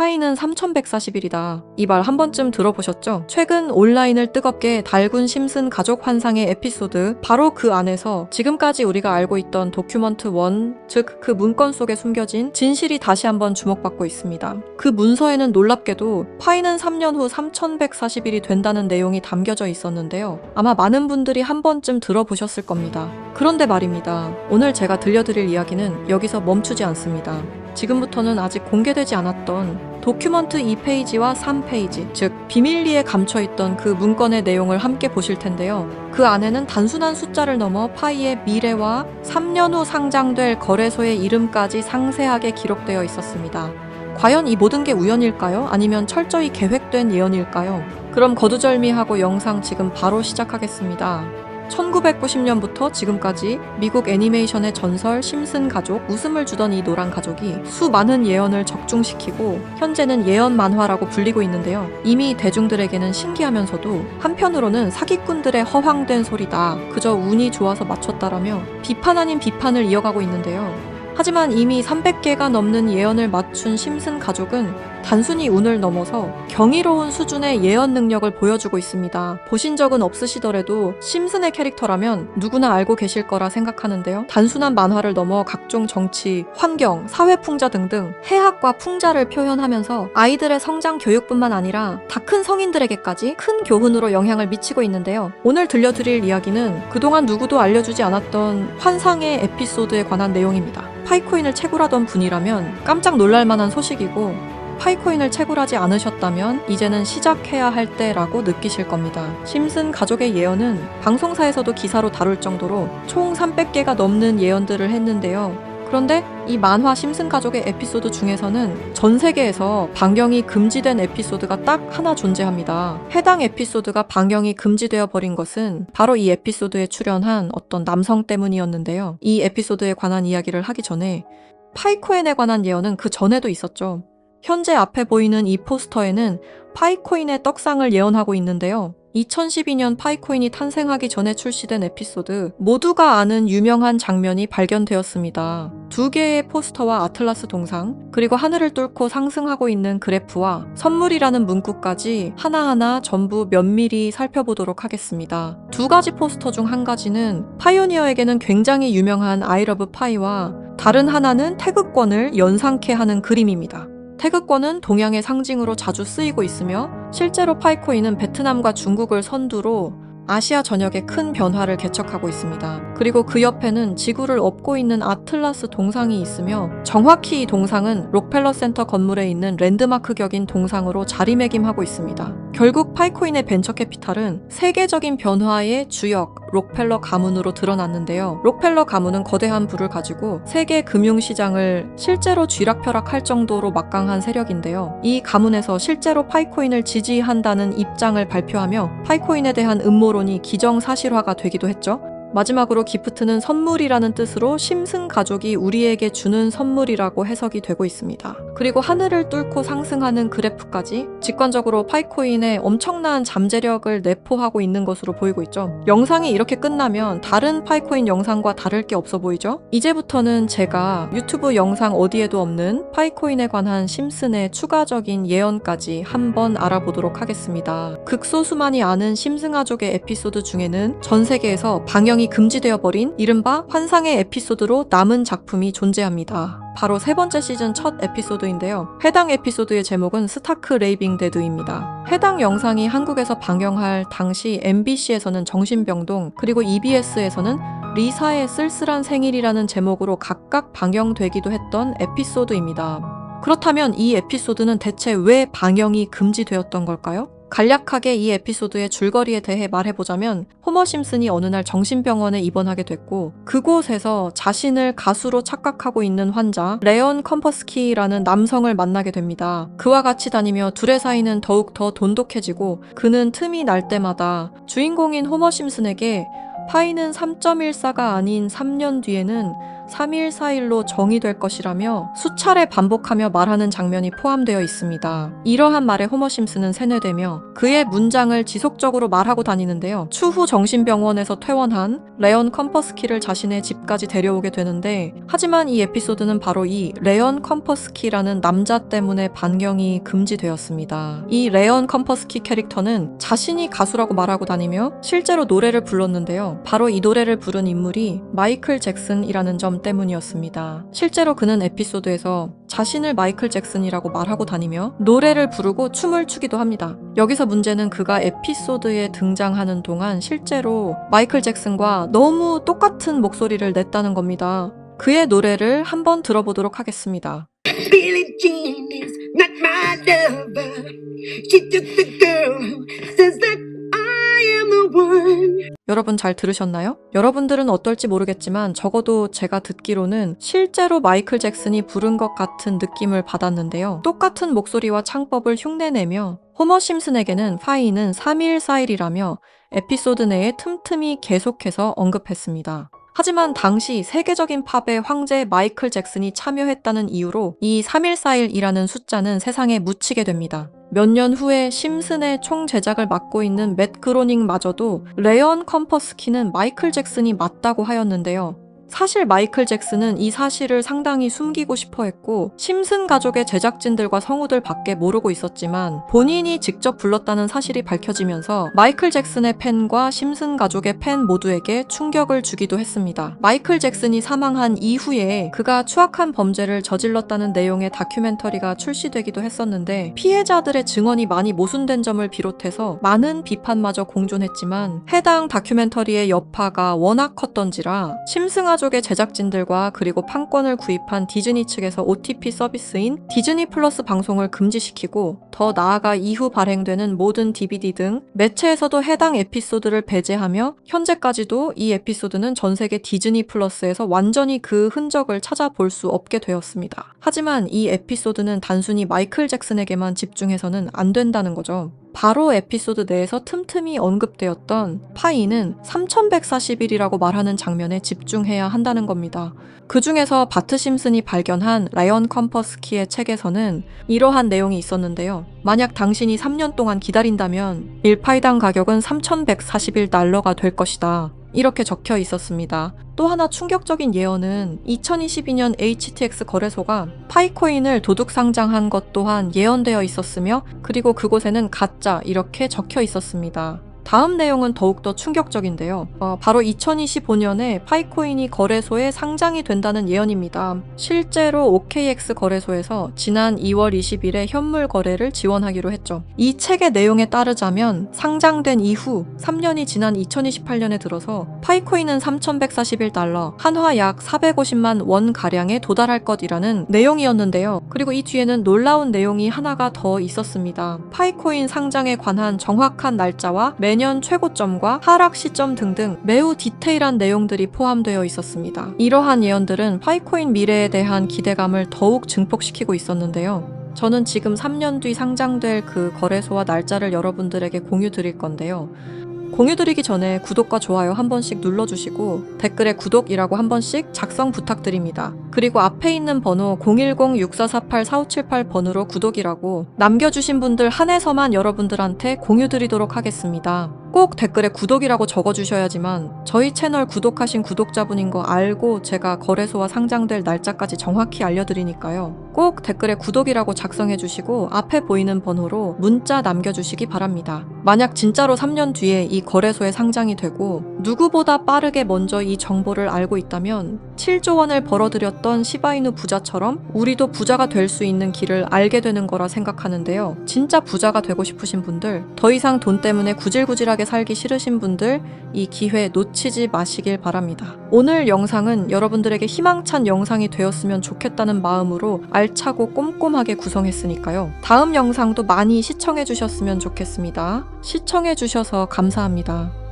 파이는 3140일이다. 이 말 한 번쯤 들어보셨죠? 최근 온라인을 뜨겁게 달군 심슨 가족 환상의 에피소드, 바로 그 안에서 지금까지 우리가 알고 있던 도큐먼트 1, 즉 그 문건 속에 숨겨진 진실이 다시 한번 주목받고 있습니다. 그 문서에는 놀랍게도 파이는 3년 후 3140일이 된다는 내용이 담겨져 있었는데요. 아마 많은 분들이 한 번쯤 들어보셨을 겁니다. 그런데 말입니다. 오늘 제가 들려드릴 이야기는 여기서 멈추지 않습니다. 지금부터는 아직 공개되지 않았던 도큐먼트 2페이지와 3페이지, 즉 비밀리에 감춰있던 그 문건의 내용을 함께 보실 텐데요. 그 안에는 단순한 숫자를 넘어 파이의 미래와 3년 후 상장될 거래소의 이름까지 상세하게 기록되어 있었습니다. 과연 이 모든 게 우연일까요? 아니면 철저히 계획된 예언일까요? 그럼 거두절미하고 영상 지금 바로 시작하겠습니다. 1990년부터 지금까지 미국 애니메이션의 전설 심슨 가족, 웃음을 주던 이 노란 가족이 수많은 예언을 적중시키고 현재는 예언 만화라고 불리고 있는데요. 이미 대중들에게는 신기하면서도 한편으로는 사기꾼들의 허황된 소리다, 그저 운이 좋아서 맞췄다라며 비판 아닌 비판을 이어가고 있는데요. 하지만 이미 300개가 넘는 예언을 맞춘 심슨 가족은 단순히 운을 넘어서 경이로운 수준의 예언 능력을 보여주고 있습니다. 보신 적은 없으시더라도 심슨의 캐릭터라면 누구나 알고 계실 거라 생각하는데요. 단순한 만화를 넘어 각종 정치, 환경, 사회 풍자 등등 해학과 풍자를 표현하면서 아이들의 성장 교육뿐만 아니라 다 큰 성인들에게까지 큰 교훈으로 영향을 미치고 있는데요. 오늘 들려드릴 이야기는 그동안 누구도 알려주지 않았던 환상의 에피소드에 관한 내용입니다. 파이코인을 채굴하던 분이라면 깜짝 놀랄만한 소식이고, 파이코인을 채굴하지 않으셨다면 이제는 시작해야 할 때라고 느끼실 겁니다. 심슨 가족의 예언은 방송사에서도 기사로 다룰 정도로 총 300개가 넘는 예언들을 했는데요. 그런데 이 만화 심슨 가족의 에피소드 중에서는 전 세계에서 방영이 금지된 에피소드가 딱 하나 존재합니다. 해당 에피소드가 방영이 금지되어 버린 것은 바로 이 에피소드에 출연한 어떤 남성 때문이었는데요. 이 에피소드에 관한 이야기를 하기 전에 파이코인에 관한 예언은 그 전에도 있었죠. 현재 앞에 보이는 이 포스터에는 파이코인의 떡상을 예언하고 있는데요. 2012년 파이코인이 탄생하기 전에 출시된 에피소드, 모두가 아는 유명한 장면이 발견되었습니다. 2개의 포스터와 아틀라스 동상, 그리고 하늘을 뚫고 상승하고 있는 그래프와 선물이라는 문구까지 하나하나 전부 면밀히 살펴보도록 하겠습니다. 2가지 포스터 중 한 가지는 파이오니어에게는 굉장히 유명한 I love 파이와 다른 하나는 태극권을 연상케 하는 그림입니다. 태극권은 동양의 상징으로 자주 쓰이고 있으며 실제로 파이코인은 베트남과 중국을 선두로 아시아 전역에 큰 변화를 개척하고 있습니다. 그리고 그 옆에는 지구를 업고 있는 아틀라스 동상이 있으며 정확히 이 동상은 록펠러 센터 건물에 있는 랜드마크 격인 동상으로 자리매김하고 있습니다. 결국 파이코인의 벤처 캐피탈은 세계적인 변화의 주역 록펠러 가문으로 드러났는데요. 록펠러 가문은 거대한 부를 가지고 세계 금융시장을 실제로 쥐락펴락할 정도로 막강한 세력인데요. 이 가문에서 실제로 파이코인을 지지한다는 입장을 발표하며 파이코인에 대한 음모론이 기정사실화가 되기도 했죠. 마지막으로 기프트는 선물이라는 뜻으로 심슨 가족이 우리에게 주는 선물이라고 해석이 되고 있습니다. 그리고 하늘을 뚫고 상승하는 그래프까지 직관적으로 파이코인의 엄청난 잠재력을 내포하고 있는 것으로 보이고 있죠. 영상이 이렇게 끝나면 다른 파이코인 영상과 다를 게 없어 보이죠? 이제부터는 제가 유튜브 영상 어디에도 없는 파이코인에 관한 심슨의 추가적인 예언까지 한번 알아보도록 하겠습니다. 극소수만이 아는 심슨 가족의 에피소드 중에는 전 세계에서 방영이 금지되어 버린 이른바 환상의 에피소드로 남은 작품이 존재합니다. 바로 3번째 시즌 첫 에피소드인데요. 해당 에피소드의 제목은 스타크 레이빙 데드입니다. 해당 영상이 한국에서 방영할 당시 MBC에서는 정신병동, 그리고 EBS에서는 리사의 쓸쓸한 생일이라는 제목으로 각각 방영되기도 했던 에피소드입니다. 그렇다면 이 에피소드는 대체 왜 방영이 금지되었던 걸까요? 간략하게 이 에피소드의 줄거리에 대해 말해보자면 호머 심슨이 어느 날 정신병원에 입원하게 됐고 그곳에서 자신을 가수로 착각하고 있는 환자 레온 컴퍼스키라는 남성을 만나게 됩니다. 그와 같이 다니며 둘의 사이는 더욱 더 돈독해지고 그는 틈이 날 때마다 주인공인 호머 심슨에게 파이는 3.14가 아닌 3년 뒤에는 3일4일로 정의될 것이라며 수차례 반복하며 말하는 장면이 포함되어 있습니다. 이러한 말에 호머 심슨은 세뇌되며 그의 문장을 지속적으로 말하고 다니는데요. 추후 정신병원에서 퇴원한 레온 컴퍼스키를 자신의 집까지 데려오게 되는데, 하지만 이 에피소드는 바로 이 레온 컴퍼스키라는 남자 때문에 반경이 금지되었습니다. 이 레온 컴퍼스키 캐릭터는 자신이 가수라고 말하고 다니며 실제로 노래를 불렀는데요. 바로 이 노래를 부른 인물이 마이클 잭슨이라는 점 때문이었습니다. 실제로 그는 에피소드에서 자신을 마이클 잭슨이라고 말하고 다니며 노래를 부르고 춤을 추기도 합니다. 여기서 문제는 그가 에피소드에 등장하는 동안 실제로 마이클 잭슨과 너무 똑같은 목소리를 냈다는 겁니다. 그의 노래를 한번 들어보도록 하겠습니다. Billie Jean is not my lover. She took the girl who says that I am the one. 여러분 잘 들으셨나요? 여러분들은 어떨지 모르겠지만 적어도 제가 듣기로는 실제로 마이클 잭슨이 부른 것 같은 느낌을 받았는데요. 똑같은 목소리와 창법을 흉내내며 호머 심슨에게는 파이는 3일4일이라며 에피소드 내에 틈틈이 계속해서 언급했습니다. 하지만 당시 세계적인 팝의 황제 마이클 잭슨이 참여했다는 이유로 이 3일4일이라는 숫자는 세상에 묻히게 됩니다. 몇 년 후에 심슨의 총 제작을 맡고 있는 맷 그로닝마저도 레온 컴퍼스키는 마이클 잭슨이 맞다고 하였는데요. 사실 마이클 잭슨은 이 사실을 상당히 숨기고 싶어 했고 심슨 가족의 제작진들과 성우들 밖에 모르고 있었지만 본인이 직접 불렀다는 사실이 밝혀지면서 마이클 잭슨의 팬과 심슨 가족의 팬 모두에게 충격을 주기도 했습니다. 마이클 잭슨이 사망한 이후에 그가 추악한 범죄를 저질렀다는 내용의 다큐멘터리가 출시되기도 했었는데 피해자들의 증언이 많이 모순된 점을 비롯해서 많은 비판마저 공존했지만 해당 다큐멘터리의 여파가 워낙 컸던지라 심슨 가족의 제작진들과 그리고 판권을 구입한 디즈니 측에서 OTP 서비스인 디즈니 플러스 방송을 금지시키고 더 나아가 이후 발행되는 모든 DVD 등 매체에서도 해당 에피소드를 배제하며 현재까지도 이 에피소드는 전 세계 디즈니 플러스에서 완전히 그 흔적을 찾아볼 수 없게 되었습니다. 하지만 이 에피소드는 단순히 마이클 잭슨에게만 집중해서는 안 된다는 거죠. 바로 에피소드 내에서 틈틈이 언급되었던 파이는 3140일이라고 말하는 장면에 집중해야 한다는 겁니다. 그 중에서 바트 심슨이 발견한 라이언 컴퍼스키의 책에서는 이러한 내용이 있었는데요. 만약 당신이 3년 동안 기다린다면 1파이당 가격은 3141달러가 될 것이다. 이렇게 적혀 있었습니다. 또 하나 충격적인 예언은 2022년 HTX 거래소가 파이코인을 도둑 상장한 것 또한 예언되어 있었으며 그리고 그곳에는 가짜 이렇게 적혀 있었습니다. 다음 내용은 더욱더 충격적인데요. 바로 2025년에 파이코인이 거래소에 상장이 된다는 예언입니다. 실제로 OKX 거래소에서 지난 2월 20일에 현물 거래를 지원하기로 했죠. 이 책의 내용에 따르자면 상장된 이후 3년이 지난 2028년에 들어서 파이코인은 3141달러, 한화 약 450만 원 가량에 도달할 것이라는 내용이었는데요. 그리고 이 뒤에는 놀라운 내용이 하나가 더 있었습니다. 파이코인 상장에 관한 정확한 날짜와 매년 최고점과 하락 시점 등등 매우 디테일한 내용들이 포함되어 있었습니다. 이러한 예언들은 파이코인 미래에 대한 기대감을 더욱 증폭시키고 있었는데요. 저는 지금 3년 뒤 상장될 그 거래소와 날짜를 여러분들에게 공유 드릴 건데요. 공유 드리기 전에 구독과 좋아요 한 번씩 눌러주시고 댓글에 구독이라고 한 번씩 작성 부탁드립니다. 그리고 앞에 있는 번호 010-6448-4578번으로 구독이라고 남겨주신 분들 한해서만 여러분들한테 공유 드리도록 하겠습니다. 꼭 댓글에 구독이라고 적어주셔야지만 저희 채널 구독하신 구독자분인 거 알고 제가 거래소와 상장될 날짜까지 정확히 알려드리니까요. 꼭 댓글에 구독이라고 작성해주시고 앞에 보이는 번호로 문자 남겨주시기 바랍니다. 만약 진짜로 3년 뒤에 이 거래소에 상장이 되고 누구보다 빠르게 먼저 이 정보를 알고 있다면 7조 원을 벌어들였던 시바이누 부자처럼 우리도 부자가 될 수 있는 길을 알게 되는 거라 생각하는데요. 진짜 부자가 되고 싶으신 분들, 더 이상 돈 때문에 구질구질하게 살기 싫으신 분들 이 기회 놓치지 마시길 바랍니다. 오늘 영상은 여러분들에게 희망찬 영상이 되었으면 좋겠다는 마음으로 알차고 꼼꼼하게 구성했으니까요. 다음 영상도 많이 시청해 주셨으면 좋겠습니다. 시청해 주셔서 감사합니다.